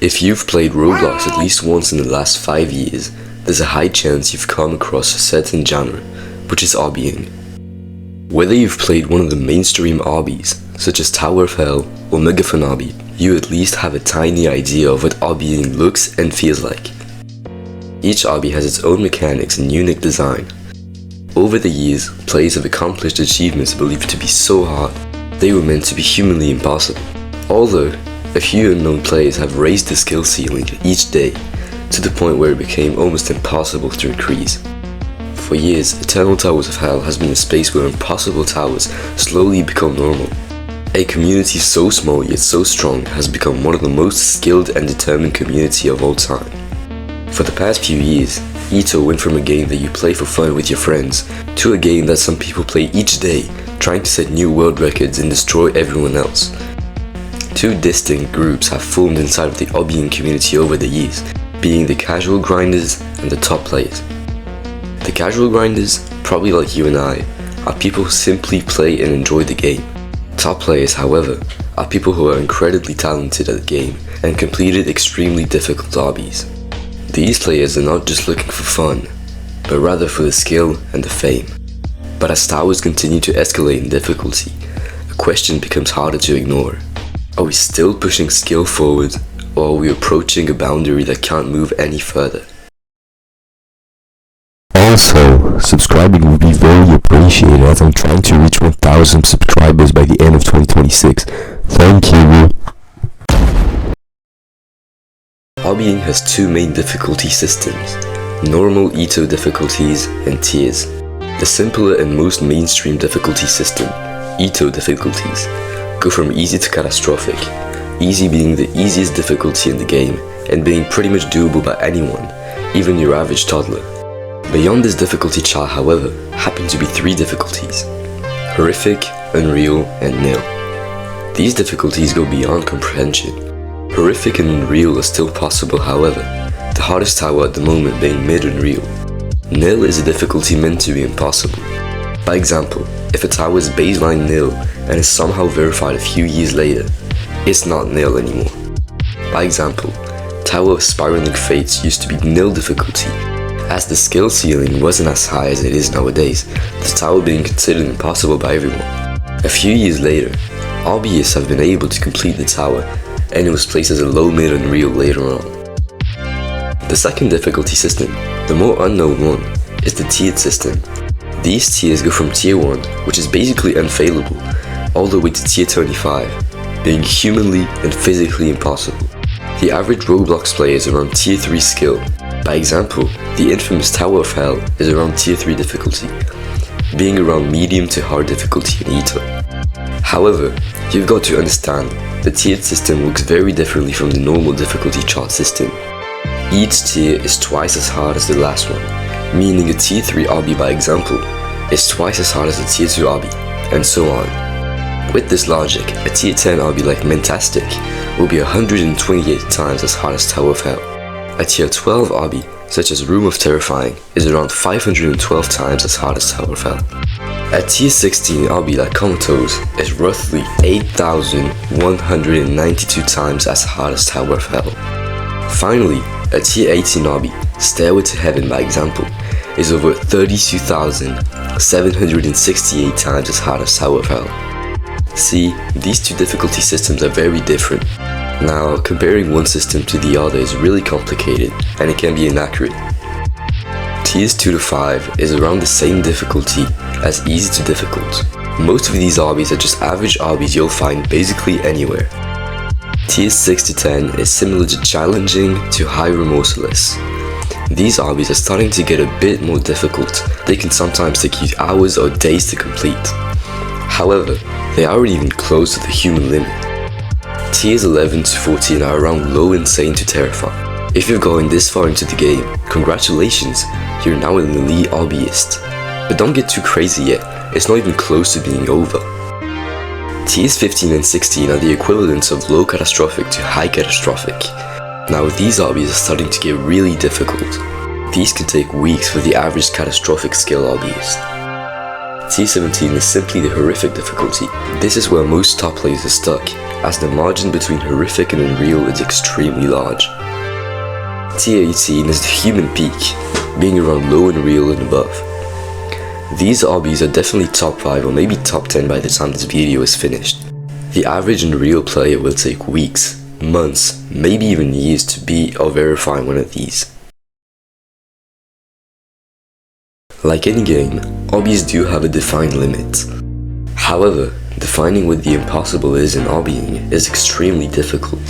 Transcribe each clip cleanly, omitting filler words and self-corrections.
If you've played Roblox at least once in the last 5 years, there's a high chance you've come across a certain genre, which is obbying. Whether you've played one of the mainstream obbies, such as Tower of Hell or Mega Fun Obby, you at least have a tiny idea of what obbying looks and feels like. Each obby has its own mechanics and unique design. Over the years, players have accomplished achievements believed to be so hard, they were meant to be humanly impossible. Although, a few unknown players have raised the skill ceiling each day, to the point where it became almost impossible to increase. For years, Eternal Towers of Hell has been a space where impossible towers slowly become normal. A community so small yet so strong has become one of the most skilled and determined community of all time. For the past few years, Ito went from a game that you play for fun with your friends, to a game that some people play each day, trying to set new world records and destroy everyone else. Two distinct groups have formed inside of the Obbying community over the years, being the casual grinders and the top players. The casual grinders, probably like you and I, are people who simply play and enjoy the game. Top players, however, are people who are incredibly talented at the game and completed extremely difficult obbies. These players are not just looking for fun, but rather for the skill and the fame. But as towers continue to escalate in difficulty, a question becomes harder to ignore. Are we still pushing skill forward, or are we approaching a boundary that can't move any further? Also, subscribing would be very appreciated as I'm trying to reach 1,000 subscribers by the end of 2026. Thank you. Obbying has two main difficulty systems, normal Ito difficulties and tiers. The simpler and most mainstream difficulty system, Ito difficulties, go from easy to catastrophic, easy being the easiest difficulty in the game and being pretty much doable by anyone, even your average toddler. Beyond this difficulty chart, however, happen to be three difficulties: horrific, unreal, and nil. These difficulties go beyond comprehension. Horrific and unreal are still possible, however, the hardest tower at the moment being mid-unreal. Nil is a difficulty meant to be impossible. By example, if a tower is baseline nil and is somehow verified a few years later, it's not nil anymore. By example, Tower of Spiraling Fates used to be nil difficulty, as the skill ceiling wasn't as high as it is nowadays, the tower being considered impossible by everyone. A few years later, Obbyers have been able to complete the tower, and it was placed as a low mid-unreal later on. The second difficulty system, the more unknown one, is the tiered system. These tiers go from tier 1, which is basically unfailable, all the way to tier 25, being humanly and physically impossible. The average Roblox player is around tier 3 skill. By example, the infamous Tower of Hell is around tier 3 difficulty, being around medium to hard difficulty in Ito. However, you've got to understand, the tiered system works very differently from the normal difficulty chart system. Each tier is twice as hard as the last one, meaning a tier 3 obby, by example, is twice as hard as a tier 2 obby, and so on. With this logic, a tier 10 obby like Mentastic will be 128 times as hard as Tower of Hell. A tier 12 obby, such as Room of Terrifying, is around 512 times as hard as Tower of Hell. A tier 16 obby like Comatose is roughly 8,192 times as hard as Tower of Hell. Finally, a tier 18 obby, Stairway to Heaven by example, is over 32,768 times as hard as Tower of Hell. See, these two difficulty systems are very different. Now, comparing one system to the other is really complicated, and it can be inaccurate. Tiers 2 to 5 is around the same difficulty as easy to difficult. Most of these obbies are just average obbies you'll find basically anywhere. Tiers 6 to 10 is similar to challenging to high remorseless. These obbies are starting to get a bit more difficult. They can sometimes take you hours or days to complete. However, they aren't even close to the human limit. Tiers 11 to 14 are around low insane to terrifying. If you've gotten this far into the game, congratulations, you're now an elite obbyist. But don't get too crazy yet, it's not even close to being over. Tiers 15 and 16 are the equivalents of low catastrophic to high catastrophic. Now these obbies are starting to get really difficult. These can take weeks for the average catastrophic skill obbyist. T17 is simply the horrific difficulty. This is where most top players are stuck, as the margin between horrific and unreal is extremely large. T18 is the human peak, being around low unreal and above. These obbies are definitely top 5 or maybe top 10 by the time this video is finished. The average unreal player will take weeks, months, maybe even years to beat or verify one of these. Like any game, obbies do have a defined limit. However, defining what the impossible is in obbying is extremely difficult.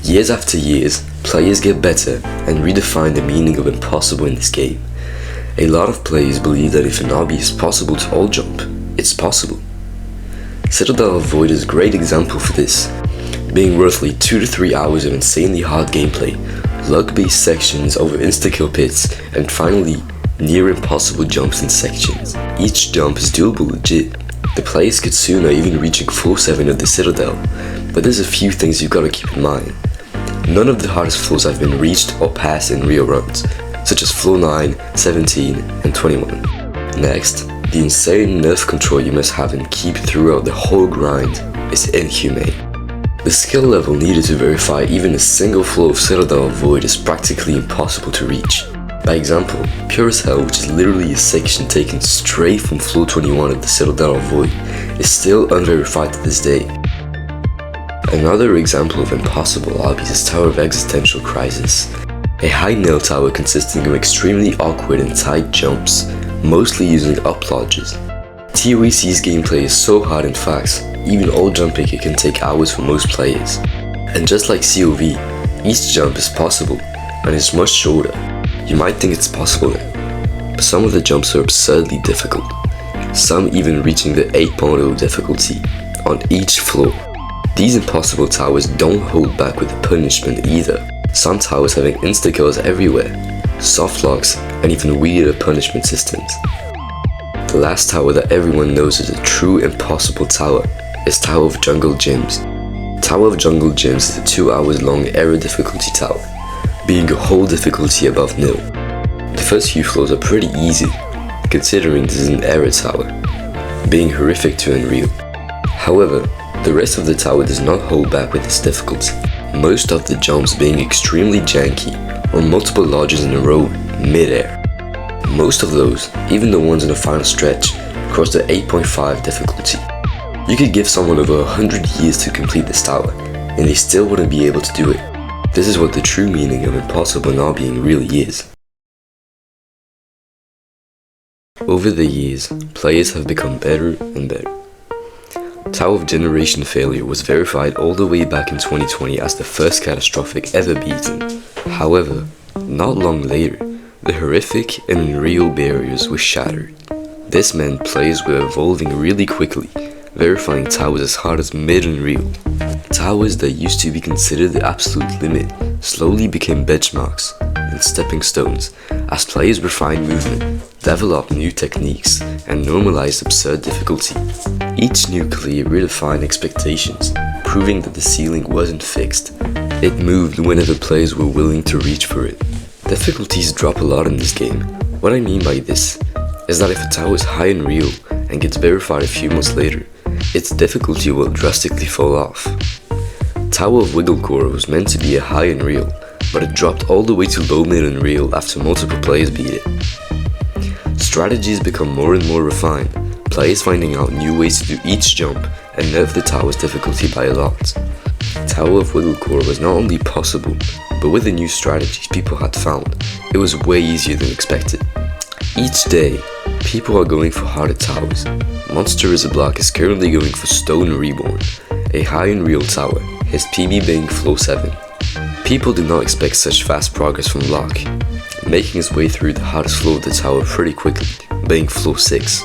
Years after years, players get better and redefine the meaning of impossible in this game. A lot of players believe that if an obby is possible to all jump, it's possible. Citadel of Void is a great example for this, being roughly 2 to 3 hours of insanely hard gameplay, luck-based sections over insta-kill pits, and finally, near impossible jumps in sections. Each jump is doable legit. The players could soon are even reaching floor 7 of the Citadel, but there's a few things you've got to keep in mind. None of the hardest floors have been reached or passed in real runs, such as floor 9, 17, and 21. Next, the insane nerf control you must have and keep throughout the whole grind is inhumane. The skill level needed to verify even a single floor of Citadel of Void is practically impossible to reach. By example, Pure as Hell, which is literally a section taken straight from floor 21 of the Citadel of Void, is still unverified to this day. Another example of impossible obbies is Tower of Existential Crisis, a high nail tower consisting of extremely awkward and tight jumps, mostly using up lodges. TOEC's gameplay is so hard in fact, even all jumping it can take hours for most players. And just like COV, each jump is possible, and is much shorter. You might think it's possible then, but some of the jumps are absurdly difficult, some even reaching the 8.0 difficulty on each floor. These impossible towers don't hold back with the punishment either, some towers having insta-kills everywhere, soft locks, and even weirder punishment systems. The last tower that everyone knows is a true impossible tower is Tower of Jungle Gyms. Tower of Jungle Gyms is a 2 hours long error difficulty tower, being a whole difficulty above nil. The first few floors are pretty easy, considering this is an error tower, being horrific to unreal. However, the rest of the tower does not hold back with its difficulty, most of the jumps being extremely janky or multiple lodges in a row mid-air. Most of those, even the ones in the final stretch, cross the 8.5 difficulty. You could give someone over 100 years to complete this tower, and they still wouldn't be able to do it. This is what the true meaning of impossible obbying really is. Over the years, players have become better and better. Tower of Generation Failure was verified all the way back in 2020 as the first catastrophic ever beaten. However, not long later, the horrific and unreal barriers were shattered. This meant players were evolving really quickly, verifying towers as hard as mid-unreal. Towers that used to be considered the absolute limit slowly became benchmarks and stepping stones as players refined movement, developed new techniques, and normalized absurd difficulty. Each new clear redefined expectations, proving that the ceiling wasn't fixed. It moved whenever players were willing to reach for it. Difficulties drop a lot in this game. What I mean by this is that if a tower is high and real and gets verified a few months later, its difficulty will drastically fall off. Tower of Wigglecore was meant to be a high and real, but it dropped all the way to low mid and real after multiple players beat it. Strategies become more and more refined, players finding out new ways to do each jump and nerf the tower's difficulty by a lot. Tower of Wigglecore was not only possible, but with the new strategies people had found, it was way easier than expected. Each day, people are going for harder towers. Monster is a Block is currently going for Stone Reborn, a high and real tower, his PB being floor 7. People did not expect such fast progress from Block, making his way through the hardest floor of the tower pretty quickly, being floor 6.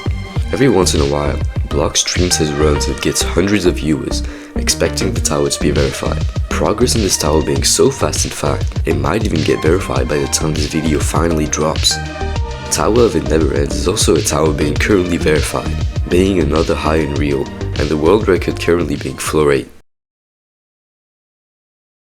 Every once in a while, Block streams his runs and gets hundreds of viewers, expecting the tower to be verified. Progress in this tower being so fast in fact, it might even get verified by the time this video finally drops. Tower of It Never Ends is also a tower being currently verified, being another high and real, and the world record currently being floor 8.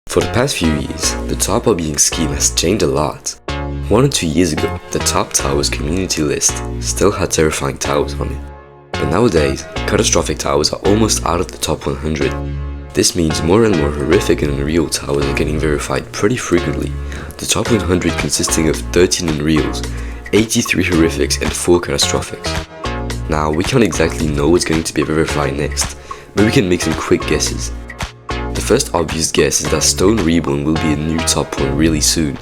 For the past few years, the top obbying scheme has changed a lot. 1 or 2 years ago, the top towers community list still had terrifying towers on it. But nowadays, catastrophic towers are almost out of the top 100. This means more and more horrific and unreal towers are getting verified pretty frequently, the top 100 consisting of 13 unreals, 83 horrifics and 4 catastrophics. Now, we can't exactly know what's going to be verified next, but we can make some quick guesses. The first obvious guess is that Stone Reborn will be a new top 1 really soon,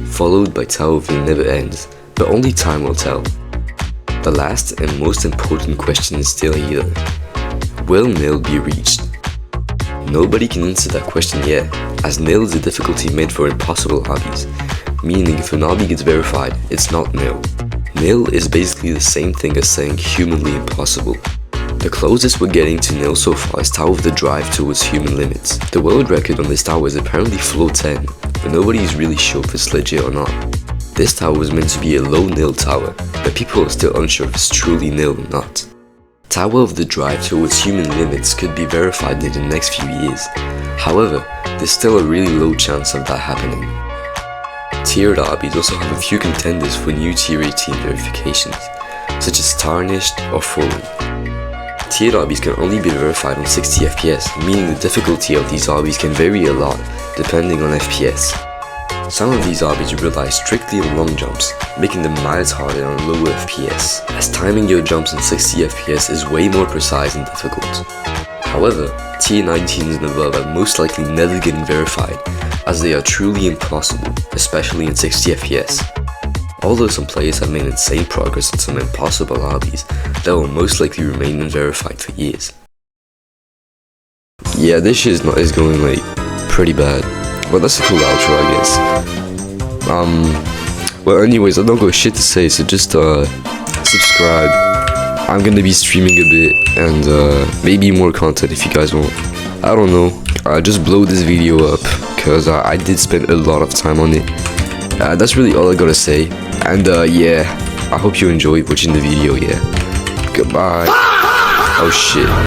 followed by Tower of the Never Ends, but only time will tell. The last and most important question is still here. Will nil be reached? Nobody can answer that question yet, as nil is a difficulty made for impossible obbies, meaning if an obby gets verified, it's not nil. Nil is basically the same thing as saying humanly impossible. The closest we're getting to nil so far is Tower of the Drive towards human limits. The world record on this tower is apparently floor 10, but nobody is really sure if it's legit or not. This tower was meant to be a low nil tower, but people are still unsure if it's truly nil or not. Tower of the Drive towards human limits could be verified in the next few years. However, there's still a really low chance of that happening. Tiered obbies also have a few contenders for new tier 18 verifications, such as Tarnished or Fallen. Tiered obbies can only be verified on 60 FPS, meaning the difficulty of these obbies can vary a lot depending on FPS. Some of these obbies rely strictly on long jumps, making them miles harder on lower FPS, as timing your jumps on 60 FPS is way more precise and difficult. However, tier 19s and above are most likely never getting verified, as they are truly impossible, especially in 60 FPS. Although some players have made insane progress on some impossible obbies that will most likely remain unverified for years. Yeah, this shit is going like pretty bad. Well, that's a cool outro, I guess. Well, anyways, I don't got shit to say, so just subscribe. I'm gonna be streaming a bit and maybe more content if you guys want. I don't know. Just blow this video up because I did spend a lot of time on it. That's really all I gotta say. And yeah, I hope you enjoyed watching the video. Yeah. Goodbye. Oh shit.